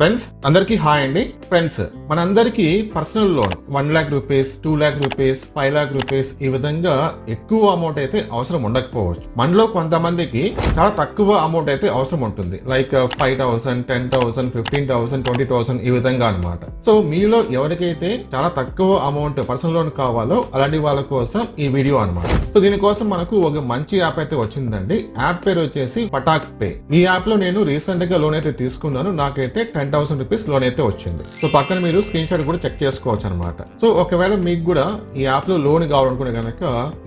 Friends అందరికీ hi అండి. Friends మనందరికీ personal loan 1 lakh rupees, 2 lakh rupees, 5 lakh rupees ఈ విధంగా ఎక్కువ అమౌంట్ అయితే అవసరం ఉండకపోవచ్చు. మనలో కొంతమందికి చాలా తక్కువ అమౌంట్ అయితే అవసరం ఉంటుంది. లైక్ 5,000, 10,000, 15,000, 20,000 ఈ విధంగా అన్నమాట. సో మీలో ఎవరికైతే చాలా తక్కువ అమౌంట్ పర్సనల్ లోన్ కావాలో అలాంటి వాళ్ళ కోసం ఈ వీడియో అన్నమాట. సో దీనికోసం మనకు ఒక మంచి యాప్ అయితే వచ్చిందండి. యాప్ పేరు వచ్చేసి ఫటాక్ పే. ఈ యాప్ లో నేను రీసెంట్ గా లోన్ అయితే తీసుకున్నాను. నాకైతే 10,000 రూపీస్ లోన్ అయితే వచ్చింది. సో పక్కన మీరు స్క్రీన్ షాట్ కూడా చెక్ చేసుకోవచ్చు అనమాట. సో ఒకవేళ మీకు కూడా ఈ యాప్ లో లోన్ కావాలనుకునే కనుక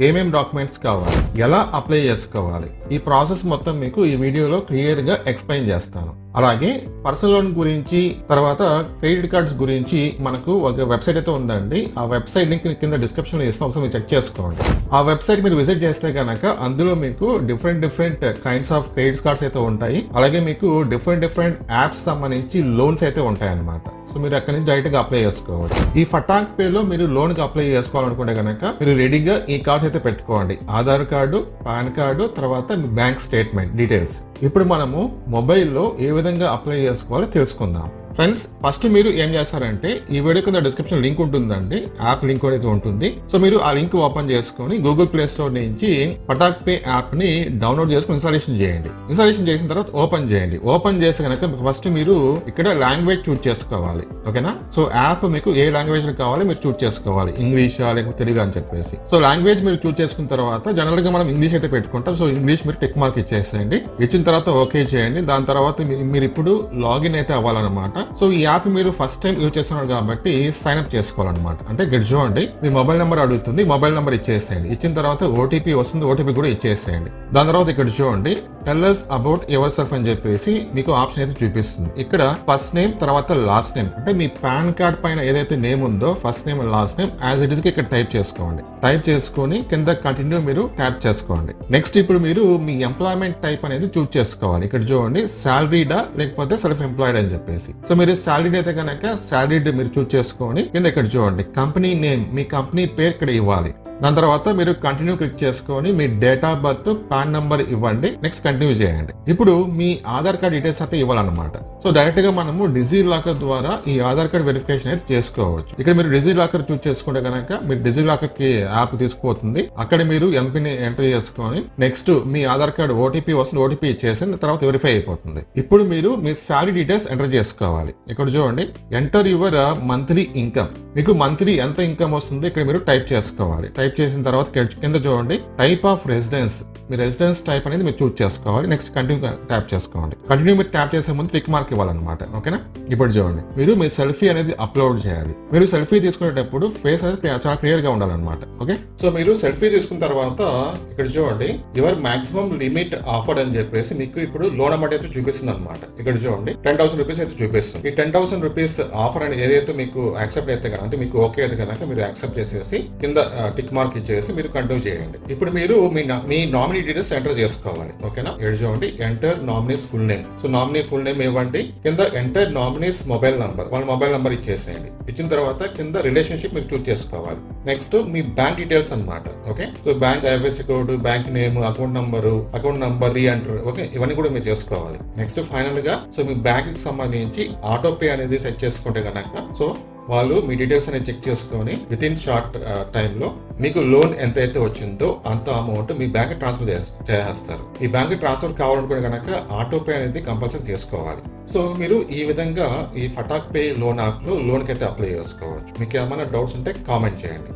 ఏమేం డాక్యుమెంట్స్ కావాలి, ఎలా అప్లై చేసుకోవాలి, ఈ ప్రాసెస్ మొత్తం మీకు ఈ వీడియోలో క్లియర్ గా ఎక్స్ప్లెయిన్ చేస్తాను. అలాగే పర్సనల్ లోన్ గురించి, తర్వాత క్రెడిట్ కార్డ్స్ గురించి మనకు ఒక వెబ్సైట్ అయితే ఉందండి. ఆ వెబ్సైట్ లింక్ కింద డిస్క్రిప్షన్ లో ఇస్తాం, ఒకసారి మీరు చెక్ చేసుకోండి. ఆ వెబ్సైట్ మీరు విజిట్ చేస్తే కనుక అందులో మీకు different kinds of credit cards అయితే ఉంటాయి. అలాగే మీకు డిఫరెంట్ యాప్స్ సంబంధించి లోన్స్ అయితే ఉంటాయి అన్నమాట. సో మీరు అక్కడి నుంచి డైరెక్ట్ గా అప్లై చేసుకోవాలి. ఈ ఫటాక్ పే లో మీరు లోన్ కి అప్లై చేసుకోవాలనుకుంటే కనుక మీరు రెడీగా ఈ కార్డ్స్ అయితే పెట్టుకోండి. ఆధార్ కార్డు, పాన్ కార్డు, తర్వాత మీ బ్యాంక్ స్టేట్మెంట్ డీటెయిల్స్. ఇప్పుడు మనము మొబైల్లో ఏ విధంగా అప్లై చేసుకోవాలో తెలుసుకుందాం. ఫ్రెండ్స్ ఫస్ట్ మీరు ఏం చేస్తారంటే ఈ వీడియో కింద డిస్క్రిప్షన్ లింక్ ఉంటుందండి, యాప్ లింక్ అయితే ఉంటుంది. సో మీరు ఆ లింక్ ఓపెన్ చేసుకొని గూగుల్ ప్లే స్టోర్ నుంచి ఫటాక్ పే యాప్ ని డౌన్లోడ్ చేసుకుని ఇన్స్టాలేషన్ చేయండి. ఇన్స్టాలేషన్ చేసిన తర్వాత ఓపెన్ చేయండి. ఓపెన్ చేస్తే కనుక ఫస్ట్ మీరు ఇక్కడ లాంగ్వేజ్ చూస్ చేసుకోవాలి. ఓకేనా? సో యాప్ మీకు ఏ లాంగ్వేజ్ లో కావాలి మీరు చూస్ చేసుకోవాలి. ఇంగ్లీషా లేకపోతే తెలుగు అని చెప్పేసి. సో లాంగ్వేజ్ మీరు చూస్ చేసుకున్న తర్వాత జనరల్ గా మనం ఇంగ్లీష్ అయితే పెట్టుకుంటాం. సో ఇంగ్లీష్ మీరు టిక్ మార్క్ ఇచ్చేసేయండి. ఇచ్చిన తర్వాత ఓకే చేయండి. దాని తర్వాత మీరు ఇప్పుడు లాగిన్ అయితే అవ్వాలన్నమాట. సో ఈ యాప్ మీరు ఫస్ట్ టైం యూజ్ చేస్తున్నారు కాబట్టి సైన్ అప్ చేసుకోవాలన్నమాట. అంటే ఇక్కడ చూడండి, మీ మొబైల్ నెంబర్ అడుగుతుంది, మొబైల్ నెంబర్ ఇచ్చేసేయండి. ఇచ్చిన తర్వాత ఓటీపీ వస్తుంది, ఓటీపీ కూడా ఇచ్చేసేయండి. దాని తర్వాత ఇక్కడ చూడండి, tell us about your self అని చెప్పేసి మీకు ఆప్షన్ అయితే చూపిస్తుంది. ఇక్కడ ఫస్ట్ నేమ్ తర్వాత లాస్ట్ నేమ్, అంటే మీ పాన్ కార్డ్ పైన ఏదైతే నేమ్ ఉందో first name last name as it is ఇక్కడ టైప్ చేసుకోండి. టైప్ చేసుకొని కింద కంటిన్యూ మీరు ట్యాప్ చేసుకోండి. నెక్స్ట్ ఇప్పుడు మీరు మీ ఎంప్లాయ్మెంట్ టైప్ అనేది చూస్ చేసుకోవాలి. ఇక్కడ చూడండి, సాలరీడా లేకపోతే సెల్ఫ్ ఎంప్లాయిడ్ అని చెప్పేసి. సో మీరు సాలరీడ్ అయితే కనుక సాలరీడ్ మీరు చూస్ చేసుకొని కింద ఇక్కడ చూడండి కంపెనీ నేమ్, మీ కంపెనీ పేరు ఇక్కడ ఇవ్వాలి. దాని తర్వాత మీరు కంటిన్యూ క్లిక్ చేసుకొని మీ date of birth, PAN number ఇవ్వండి. నెక్స్ట్ కంటిన్యూ చేయండి. ఇప్పుడు మీ ఆధార్ కార్డ్ డీటెయిల్స్ అయితే ఇవ్వాలన్నమాట. సో డైరెక్ట్ గా మనము డిజీ లాకర్ ద్వారా ఈ ఆధార్ కార్డ్ వెరిఫికేషన్ అయితే చేసుకోవచ్చు. ఇక్కడ మీరు డిజీ లాకర్ చూస్ చేసుకుంటే కనుక మీరు డిజీ లాకర్ కి యాప్ తీసుకుపోతుంది. అక్కడ మీరు ఎంపీని ఎంటర్ చేసుకొని నెక్స్ట్ మీ ఆధార్ కార్డ్ ఓటీపీ వస్తుంది, ఓటీపీ ఇచ్చేసి తర్వాత వెరిఫై అయిపోతుంది. ఇప్పుడు మీరు మీ శాలరీ డీటెయిల్స్ ఎంటర్ చేసుకోవాలి. ఇక్కడ చూడండి, ఎంటర్ యువర్ మంత్లీ ఇన్కమ్. మీకు మంత్లీ ఎంత ఇన్కమ్ వస్తుంది ఇక్కడ మీరు టైప్ చేసుకోవాలి. టైప్ చేసిన తర్వాత కింద చూడండి, type of residence, me residence type అనేది మీరు చూస్ చేసుకోవాలి. నెక్స్ట్ కంటిన్యూ ట్యాప్ చేసుకోండి. కంటిన్యూ మీరు ట్యాప్ చేసే ముందు టిక్ మార్క్ ఇవ్వాలన్నమాట. ఓకేనా? ఇప్పుడు చూడండి, మీరు మీ సెల్ఫీ అనేది అప్లోడ్ చేయాలి. మీరు సెల్ఫీ తీసుకునేటప్పుడు ఫేస్ అనేది చాలా క్లియర్ గా ఉండాలన్నమాట. ఓకే? సో మీరు సెల్ఫీ తీసుకున్న తర్వాత ఇక్కడ చూడండి, యువర్ మాక్సిమం లిమిట్ ఆఫర్డ్ అని చెప్పేసి మీకు ఇప్పుడు లోన్ అమౌంట్ అయితే చూపిస్తుంది అనమాట. ఇక్కడ చూడండి 10,000 రూపీస్ అయితే చూపిస్తుంది. ఈ 10,000 రూపీస్ ఆఫర్ అనేది ఏదైతే మీకు యాక్సెప్ట్ అయితే కనుక, అంటే మీకు ఓకే అయితే కనుక మీరు యాక్సెప్ట్ చేసేసి కింద టిక్ మార్క్ ఇచ్చేసి మీరు కంటిన్యూ చేయండి. ఇప్పుడు మీరు మీ నామినీ డీటెయిల్స్ ఎంటర్ చేసుకోవాలి. ఓకేనా? ఇక్కడ చూడండి, enter nominees full name. So nominee full name ఇవ్వండి. కింద ఎంటర్ నామినీస్ మొబైల్ నంబర్, వాళ్ళ మొబైల్ నంబర్ ఇచ్చేసేయండి. ఇచ్చిన తర్వాత కింద రిలేషన్షిప్ మీరు చూస్ చేసుకోవాలి. నెక్స్ట్ మీ బ్యాంక్ డీటెయిల్స్ అన్నమాట. Okay? So bank IFSC code, bank name, account number re-enter. Okay? ఇవన్నీ కూడా మీరు చేసుకోవాలి. నెక్స్ట్ ఫైనల్ గా సో మీ బ్యాంక్ కి సంబంధించి ఆటో పే అనేది సెట్ చేసుకుంటే కనుక సో వాళ్ళు మీ డీటెయిల్స్ అనేది చెక్ చేసుకొని విత్ ఇన్ షార్ట్ టైమ్ లో మీకు లోన్ ఎంత అయితే వచ్చిందో అంత అమౌంట్ మీ బ్యాంక్ ట్రాన్స్ఫర్ చేస్తారు. ఈ బ్యాంక్ ట్రాన్స్ఫర్ కావాలనుకునే కనుక ఆటో పే అనేది కంపల్సరీ చేసుకోవాలి. సో మీరు ఈ విధంగా ఈ ఫటాక్ పే లోన్ యాప్ లో లోన్ కి అయితే అప్లై చేసుకోవచ్చు. మీకు ఏమైనా డౌట్స్ ఉంటే కామెంట్ చేయండి.